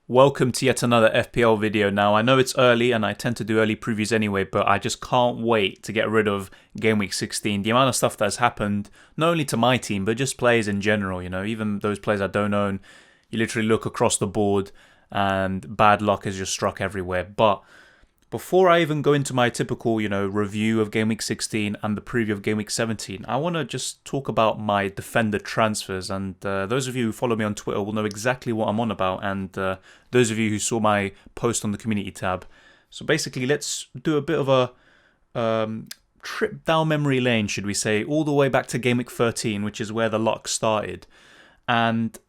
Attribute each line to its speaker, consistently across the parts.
Speaker 1: Welcome to yet another FPL video. Now, I know it's early and I tend to do early previews anyway, but I just can't wait to get rid of Game Week 16. The amount of stuff that's happened, not only to my team, but just players in general, even those players I don't own, you literally look across the board and bad luck has just struck everywhere. But before I even go into my typical, review of Game Week 16 and the preview of Game Week 17, I want to just talk about my defender transfers. And those of you who follow me on Twitter will know exactly what I'm on about. And those of you who saw my post on the community tab. So basically, let's do a bit of a trip down memory lane, should we say, all the way back to Game Week 13, which is where the luck started. And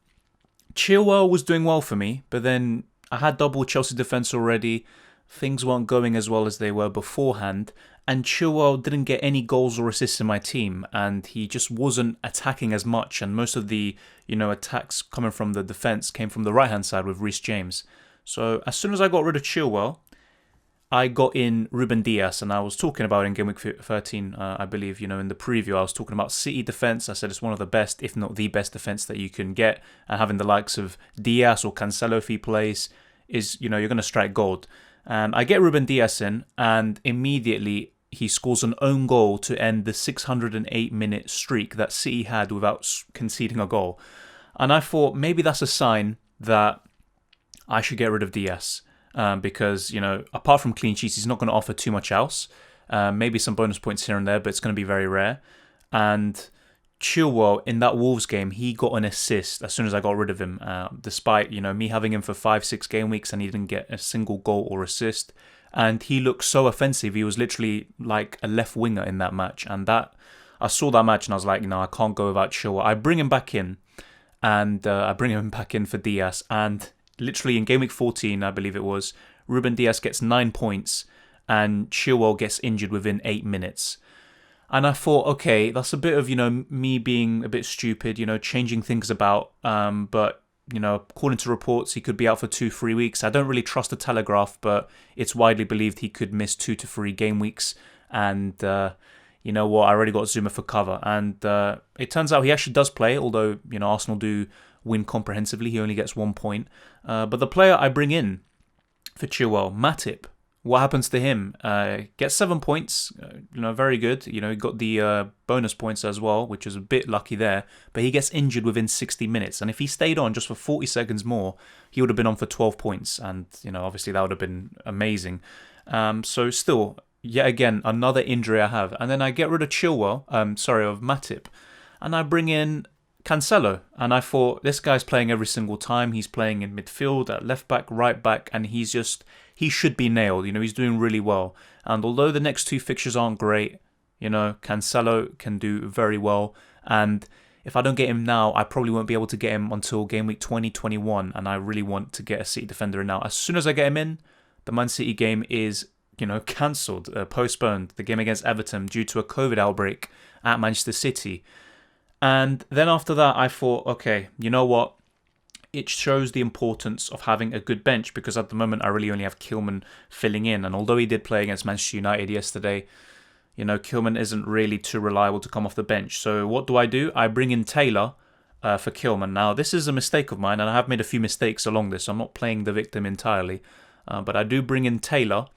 Speaker 1: Chilwell was doing well for me, but then I had double Chelsea defence already. Things weren't going as well as they were beforehand, and Chilwell didn't get any goals or assists in my team, and he just wasn't attacking as much, and most of the, attacks coming from the defence came from the right-hand side with Reece James. So as soon as I got rid of Chilwell, I got in Ruben Dias, and I was talking about in Game Week 13, I believe, in the preview, I was talking about City defence. I said it's one of the best, if not the best defence that you can get, and having the likes of Dias or Cancelo if he plays is, you're going to strike gold. And I get Ruben Dias in, and immediately he scores an own goal to end the 608-minute streak that City had without conceding a goal. And I thought maybe that's a sign that I should get rid of Dias because, apart from clean sheets, he's not going to offer too much else. Maybe some bonus points here and there, but it's going to be very rare. And Chilwell, in that Wolves game, he got an assist as soon as I got rid of him, despite, me having him for 5-6 game weeks and he didn't get a single goal or assist. And he looked so offensive. He was literally like a left winger in that match. And I saw that match and I was like, I can't go without Chilwell. I bring him back in and I bring him back in for Dias. And literally in game week 14, I believe it was, Ruben Dias gets 9 points and Chilwell gets injured within 8 minutes. And I thought, okay, that's a bit of, me being a bit stupid, changing things about. But, according to reports, he could be out for 2-3 weeks. I don't really trust the Telegraph, but it's widely believed he could miss 2 to 3 game weeks. And you know what? I already got Zuma for cover. And it turns out he actually does play, although, Arsenal do win comprehensively. He only gets 1 point. But the player I bring in for Chilwell, Matip, what happens to him? Gets 7 points, very good. He got the bonus points as well, which was a bit lucky there. But he gets injured within 60 minutes. And if he stayed on just for 40 seconds more, he would have been on for 12 points. And, obviously that would have been amazing. So still, yet again, another injury I have. And then I get rid of of Matip. And I bring in Cancelo, and I thought this guy's playing every single time. He's playing in midfield, at left back, right back, and he should be nailed. He's doing really well. And although the next 2 fixtures aren't great, Cancelo can do very well. And if I don't get him now, I probably won't be able to get him until game week 2021. And I really want to get a City defender in now. As soon as I get him in, the Man City game is, cancelled, postponed. The game against Everton due to a COVID outbreak at Manchester City. And then after that, I thought, okay, you know what? It shows the importance of having a good bench because at the moment I really only have Kilman filling in. And although he did play against Manchester United yesterday, Kilman isn't really too reliable to come off the bench. So what do? I bring in Taylor for Kilman. Now, this is a mistake of mine and I have made a few mistakes along this. So I'm not playing the victim entirely. But I do bring in Taylor,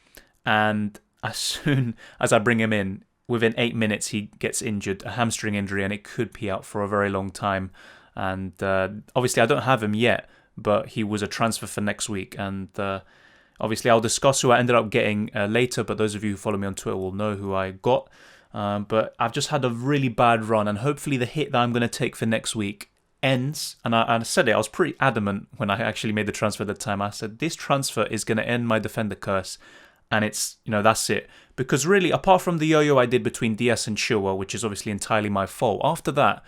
Speaker 1: and as soon as I bring him in, within 8 minutes, he gets injured, a hamstring injury, and it could be out for a very long time. And obviously, I don't have him yet, but he was a transfer for next week. And obviously, I'll discuss who I ended up getting later, but those of you who follow me on Twitter will know who I got. But I've just had a really bad run, and hopefully the hit that I'm going to take for next week ends. And I said it, I was pretty adamant when I actually made the transfer at the time. I said, this transfer is going to end my defender curse. And it's, that's it. Because really, apart from the yo-yo I did between Dias and Chilwell, which is obviously entirely my fault, after that,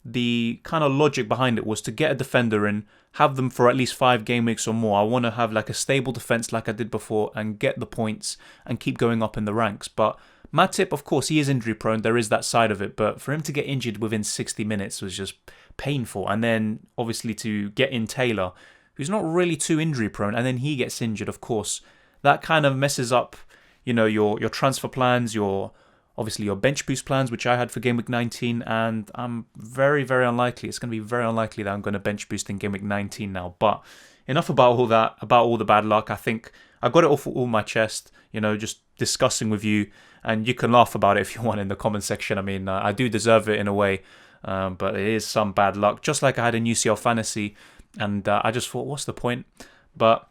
Speaker 1: the kind of logic behind it was to get a defender in, have them for at least 5 game weeks or more. I want to have like a stable defence like I did before and get the points and keep going up in the ranks. But Matip, of course, he is injury prone. There is that side of it. But for him to get injured within 60 minutes was just painful. And then obviously to get in Taylor, who's not really too injury prone, and then he gets injured, of course. That kind of messes up, your transfer plans, your bench boost plans, which I had for Game Week 19, and I'm very, very unlikely. It's going to be very unlikely that I'm going to bench boost in Game Week 19 now. But enough about all that, about all the bad luck. I think I got it all my chest, just discussing with you. And you can laugh about it if you want in the comment section. I mean, I do deserve it in a way, but it is some bad luck. Just like I had in UCL Fantasy, and I just thought, what's the point? But,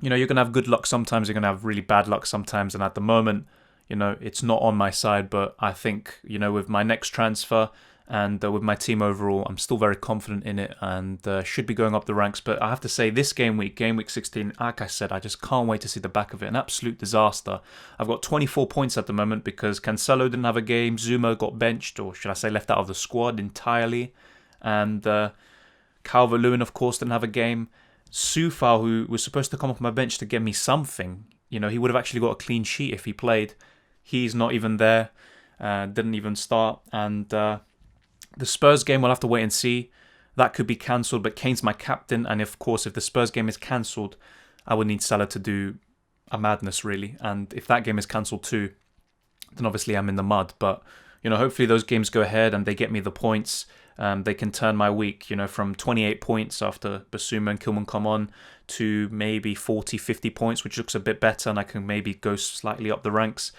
Speaker 1: you're going to have good luck sometimes, you're going to have really bad luck sometimes. And at the moment, it's not on my side. But I think, with my next transfer and with my team overall, I'm still very confident in it and should be going up the ranks. But I have to say, this game week 16, like I said, I just can't wait to see the back of it. An absolute disaster. I've got 24 points at the moment because Cancelo didn't have a game, Zuma got benched, or should I say left out of the squad entirely, and Calvert-Lewin, of course, didn't have a game. Soufal, who was supposed to come off my bench to get me something, he would have actually got a clean sheet if he played. He's not even there, didn't even start, and the Spurs game, we'll have to wait and see. That could be cancelled, but Kane's my captain, and of course, if the Spurs game is cancelled, I would need Salah to do a madness, really. And if that game is cancelled too, then obviously I'm in the mud. But, hopefully those games go ahead and they get me the points. They can turn my week, from 28 points after Basuma and Kilman come on to maybe 40, 50 points, which looks a bit better, and I can maybe go slightly up the ranks.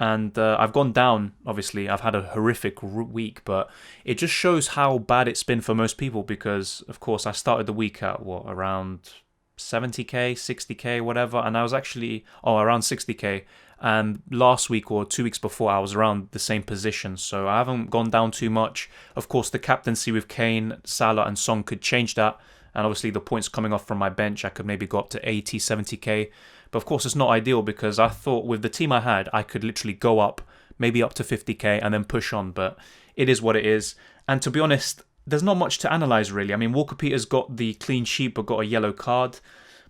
Speaker 1: And I've gone down, obviously. I've had a horrific week, but it just shows how bad it's been for most people because, of course, I started the week at, around 70k, 60k, whatever, and I was actually, around 60k. And last week or 2 weeks before, I was around the same position, so I haven't gone down too much. Of course, the captaincy with Kane, Salah and Son could change that, and obviously the points coming off from my bench, I could maybe go up to 80, 70k. But of course, it's not ideal because I thought with the team I had, I could literally go up, maybe up to 50k and then push on. But it is what it is. And to be honest, there's not much to analyse really. I mean, Walker-Peters got the clean sheet but got a yellow card.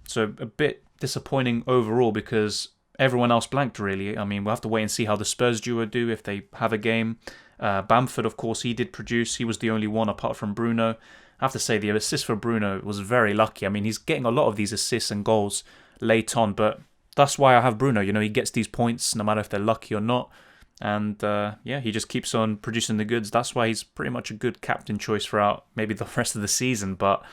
Speaker 1: So a bit disappointing overall because everyone else blanked really. I mean, we'll have to wait and see how the Spurs duo do if they have a game. Bamford, of course, he did produce. He was the only one apart from Bruno. I have to say the assist for Bruno was very lucky. I mean, he's getting a lot of these assists and goals late on, but that's why I have Bruno. He gets these points no matter if they're lucky or not, and he just keeps on producing the goods. That's why he's pretty much a good captain choice throughout maybe the rest of the season. But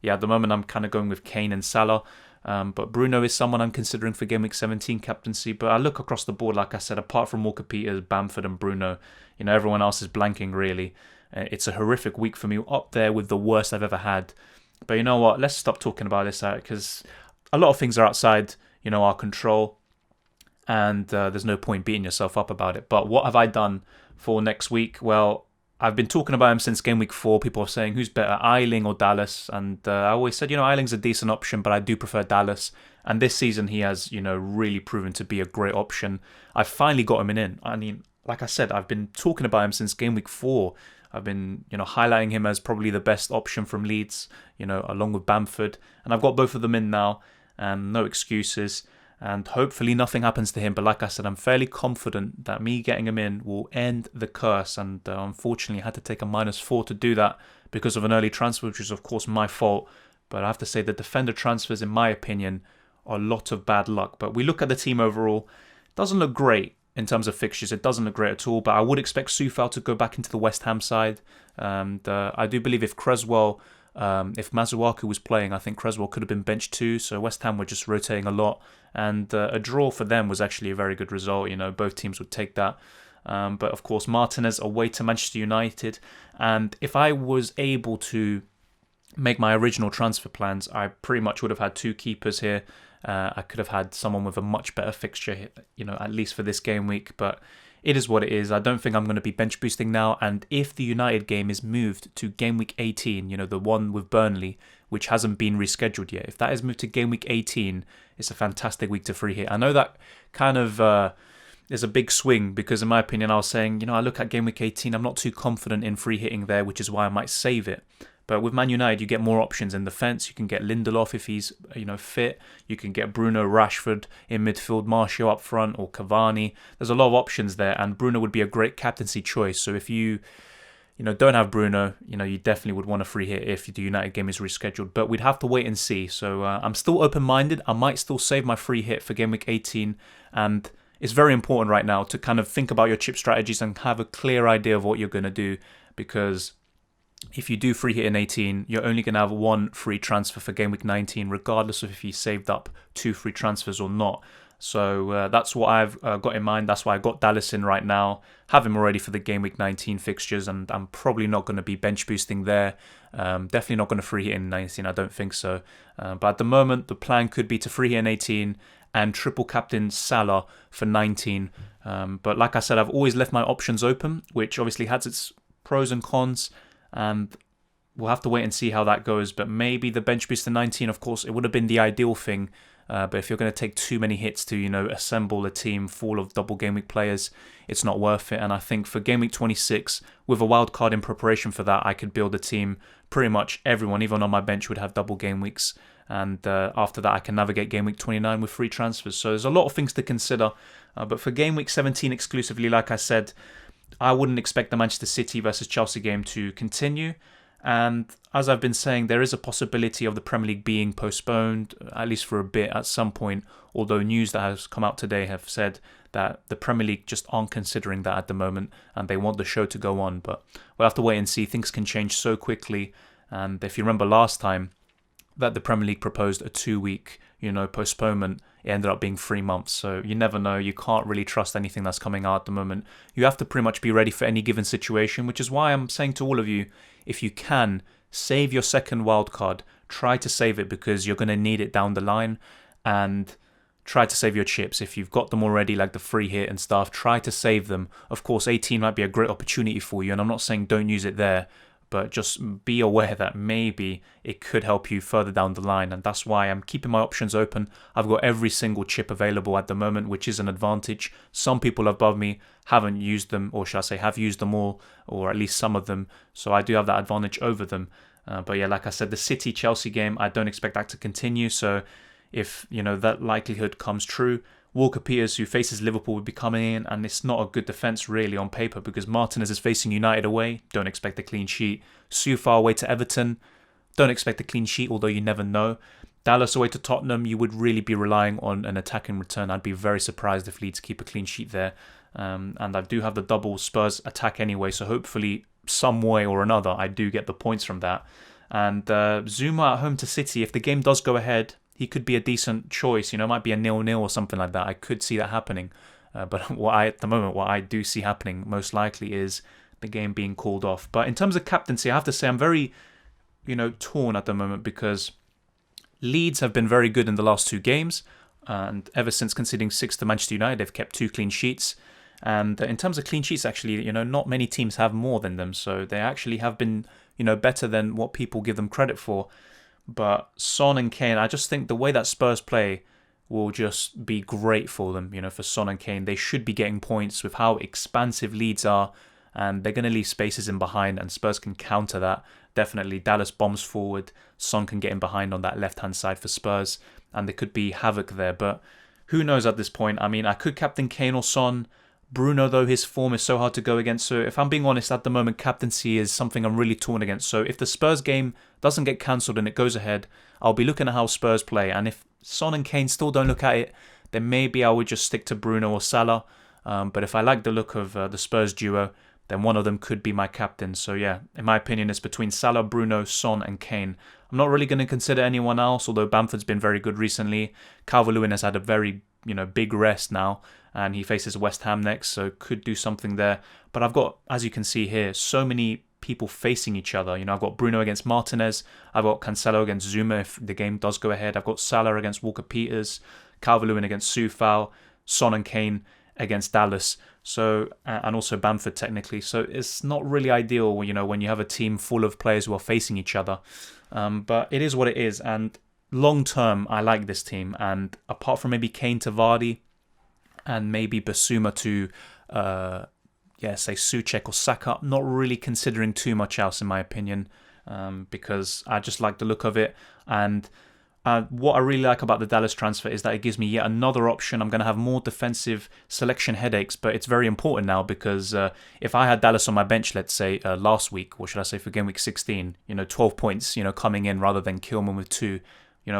Speaker 1: yeah, at the moment I'm kind of going with Kane and Salah, but Bruno is someone I'm considering for Game Week 17 captaincy. But I look across the board, like I said, apart from Walker-Peters, Bamford and Bruno, everyone else is blanking really. It's a horrific week for me, up there with the worst I've ever had. But you know what, let's stop talking about this because a lot of things are outside, our control, and there's no point beating yourself up about it. But what have I done for next week? Well, I've been talking about him since Game Week 4. People are saying, who's better, Eiling or Dallas? And I always said, Eiling's a decent option, but I do prefer Dallas. And this season, he has, really proven to be a great option. I finally got him in. I mean, like I said, I've been talking about him since Game Week 4. I've been, highlighting him as probably the best option from Leeds, along with Bamford. And I've got both of them in now. And no excuses, and hopefully nothing happens to him. But like I said, I'm fairly confident that me getting him in will end the curse, and unfortunately I had to take a -4 to do that because of an early transfer, which is of course my fault. But I have to say the defender transfers, in my opinion, are a lot of bad luck. But we look at the team overall, it doesn't look great in terms of fixtures. It doesn't look great at all, but I would expect Soufal to go back into the West Ham side. And I do believe if Creswell... if Masuaku was playing, I think Creswell could have been benched too. So West Ham were just rotating a lot, and a draw for them was actually a very good result. Both teams would take that. But of course, Martinez away to Manchester United, and if I was able to make my original transfer plans, I pretty much would have had two keepers here. I could have had someone with a much better fixture, at least for this game week, but it is what it is. I don't think I'm going to be bench boosting now. And if the United game is moved to Game Week 18, the one with Burnley, which hasn't been rescheduled yet, if that is moved to Game Week 18, it's a fantastic week to free hit. I know that kind of is a big swing because, in my opinion, I was saying, I look at Game Week 18, I'm not too confident in free hitting there, which is why I might save it. But with Man United, you get more options in defence. You can get Lindelof if he's fit. You can get Bruno, Rashford in midfield, Martial up front, or Cavani. There's a lot of options there, and Bruno would be a great captaincy choice. So if you don't have Bruno, you definitely would want a free hit if the United game is rescheduled. But we'd have to wait and see. So I'm still open-minded. I might still save my free hit for Game Week 18, and it's very important right now to kind of think about your chip strategies and have a clear idea of what you're going to do, because if you do free hit in 18, you're only going to have one free transfer for game week 19, regardless of if you saved up 2 free transfers or not. So that's what I've got in mind. That's why I got Dallas in right now. Have him already for the game week 19 fixtures, and I'm probably not going to be bench boosting there. Definitely not going to free hit in 19. I don't think so. But at the moment, the plan could be to free hit in 18 and triple captain Salah for 19. But like I said, I've always left my options open, which obviously has its pros and cons. And we'll have to wait and see how that goes. But maybe the bench boost to 19, of course, it would have been the ideal thing. But if you're going to take too many hits to, assemble a team full of double game week players, it's not worth it. And I think for game week 26, with a wild card in preparation for that, I could build a team. Pretty much everyone, even on my bench, would have double game weeks. And after that, I can navigate game week 29 with free transfers. So there's a lot of things to consider. But for game week 17 exclusively, like I said, I wouldn't expect the Manchester City versus Chelsea game to continue. And as I've been saying, there is a possibility of the Premier League being postponed, at least for a bit at some point, although news that has come out today have said that the Premier League just aren't considering that at the moment and they want the show to go on. But we'll have to wait and see. Things can change so quickly. And if you remember last time that the Premier League proposed a 2-week, postponement, it ended up being 3 months. So you never know. You can't really trust anything that's coming out at the moment. You have to pretty much be ready for any given situation, which is why I'm saying to all of you, if you can, save your second wildcard. Try to save it because you're going to need it down the line. And try to save your chips. If you've got them already, like the free hit and stuff, try to save them. Of course, 18 might be a great opportunity for you. And I'm not saying don't use it there. But just be aware that maybe it could help you further down the line. And that's why I'm keeping my options open. I've got every single chip available at the moment, which is an advantage. Some people above me haven't used them, or shall I say have used them all, or at least some of them. So I do have that advantage over them. But yeah, like I said, the City-Chelsea game, I don't expect that to continue. So if, that likelihood comes true, Walker-Peters, who faces Liverpool, would be coming in, and it's not a good defence really on paper because Martinez is facing United away, don't expect a clean sheet. Soufal away to Everton, don't expect a clean sheet, although you never know. Dallas away to Tottenham, you would really be relying on an attacking return. I'd be very surprised if Leeds keep a clean sheet there. And I do have the double Spurs attack anyway, so hopefully some way or another I do get the points from that. And Zuma at home to City, if the game does go ahead, he could be a decent choice. It might be a 0-0 or something like that. I could see that happening. But what I do see happening most likely is the game being called off. But in terms of captaincy, I have to say I'm very, torn at the moment because Leeds have been very good in the last 2 games. And ever since conceding 6 to Manchester United, they've kept 2 clean sheets. And in terms of clean sheets, actually, not many teams have more than them. So they actually have been, better than what people give them credit for. But Son and Kane, I just think the way that Spurs play will just be great for them, for Son and Kane. They should be getting points with how expansive Leeds are, and they're going to leave spaces in behind, and Spurs can counter that. Definitely, Dallas bombs forward, Son can get in behind on that left-hand side for Spurs, and there could be havoc there. But who knows at this point? I mean, I could captain Kane or Son. Bruno, though, his form is so hard to go against. So if I'm being honest, at the moment, captaincy is something I'm really torn against. So if the Spurs game doesn't get cancelled and it goes ahead, I'll be looking at how Spurs play. And if Son and Kane still don't look at it, then maybe I would just stick to Bruno or Salah. But if I like the look of the Spurs duo, then one of them could be my captain. So yeah, in my opinion, it's between Salah, Bruno, Son and Kane. I'm not really going to consider anyone else, although Bamford's been very good recently. Calvert-Lewin has had a very big rest now, and he faces West Ham next, so could do something there. But I've got, as you can see here, so many people facing each other. I've got Bruno against Martinez, I've got Cancelo against Zuma if the game does go ahead, I've got Salah against Walker-Peters, Calvert-Lewin against Soufal, Son and Kane against Dallas, so and also Bamford technically. So it's not really ideal, when you have a team full of players who are facing each other. But it is what it is, and long term, I like this team. And apart from maybe Kane to Vardy, and maybe Basuma to, say Souček or Saka, not really considering too much else in my opinion, because I just like the look of it. And what I really like about the Dallas transfer is that it gives me yet another option. I'm going to have more defensive selection headaches, but it's very important now because if I had Dallas on my bench, let's say last week, or should I say for game week 16, 12 points, coming in rather than Kilman with 2,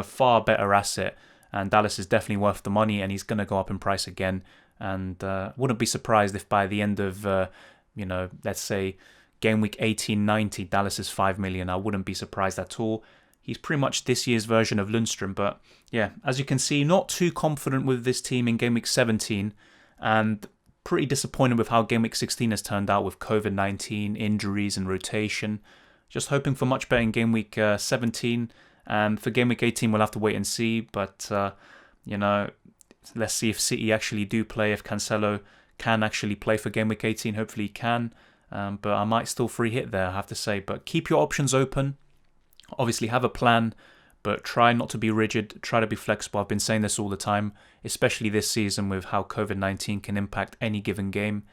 Speaker 1: far better asset. And Dallas is definitely worth the money, and he's going to go up in price again. And wouldn't be surprised if by the end of, let's say Game week 1890, Dallas is 5 million. I wouldn't be surprised at all. He's pretty much this year's version of Lundstrom. But yeah, as you can see, not too confident with this team in Game week 17. And pretty disappointed with how Game week 16 has turned out with COVID-19, injuries and rotation. Just hoping for much better in Game week 17. And for Game week 18, we'll have to wait and see. But, let's see if City actually do play, if Cancelo can actually play for Game week 18. Hopefully he can. But I might still free hit there, I have to say. But keep your options open. Obviously have a plan, but try not to be rigid. Try to be flexible. I've been saying this all the time, especially this season with how COVID-19 can impact any given game.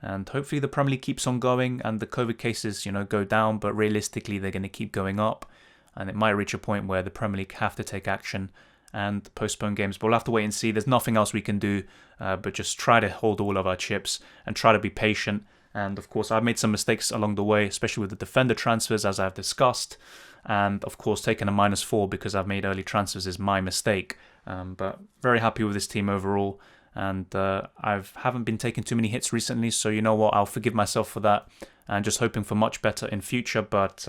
Speaker 1: And hopefully the Premier League keeps on going and the COVID cases, go down. But realistically, they're going to keep going up. And it might reach a point where the Premier League have to take action and postpone games. But we'll have to wait and see. There's nothing else we can do but just try to hold all of our chips and try to be patient. And of course, I've made some mistakes along the way, especially with the defender transfers, as I've discussed. And of course, taking a -4 because I've made early transfers is my mistake. But very happy with this team overall. And I haven't been taking too many hits recently. So you know what? I'll forgive myself for that. And just hoping for much better in future. But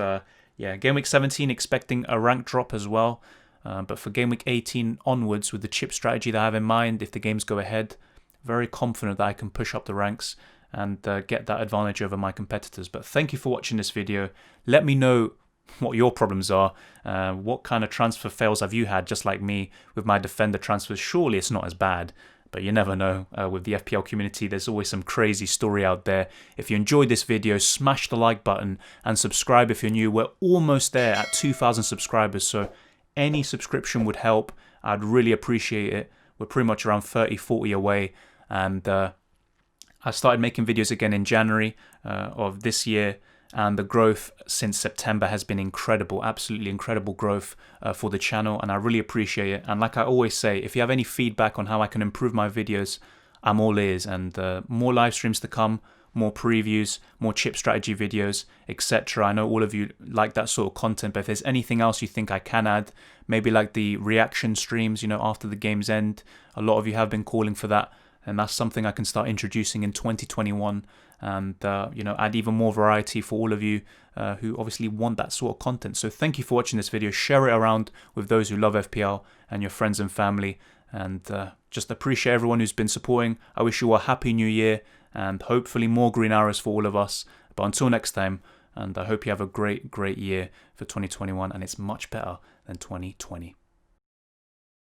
Speaker 1: yeah, Game Week 17 expecting a rank drop as well. But for Game Week 18 onwards, with the chip strategy that I have in mind, if the games go ahead, very confident that I can push up the ranks and get that advantage over my competitors. But thank you for watching this video. Let me know what your problems are. What kind of transfer fails have you had, just like me, with my defender transfers? Surely it's not as bad. But you never know. With the FPL community, there's always some crazy story out there. If you enjoyed this video, smash the like button and subscribe if you're new. We're almost there at 2,000 subscribers, so any subscription would help. I'd really appreciate it. We're pretty much around 30, 40 away. And I started making videos again in January of this year. And the growth since September has been incredible, absolutely incredible growth for the channel, and I really appreciate it. And like I always say, if you have any feedback on how I can improve my videos, I'm all ears. And more live streams to come, more previews, more chip strategy videos, etc. I know all of you like that sort of content, but if there's anything else you think I can add, maybe like the reaction streams, after the game's end, a lot of you have been calling for that. And that's something I can start introducing in 2021 and, add even more variety for all of you who obviously want that sort of content. So thank you for watching this video. Share it around with those who love FPL and your friends and family. And just appreciate everyone who's been supporting. I wish you a happy new year and hopefully more green arrows for all of us. But until next time, and I hope you have a great, great year for 2021 and it's much better than 2020.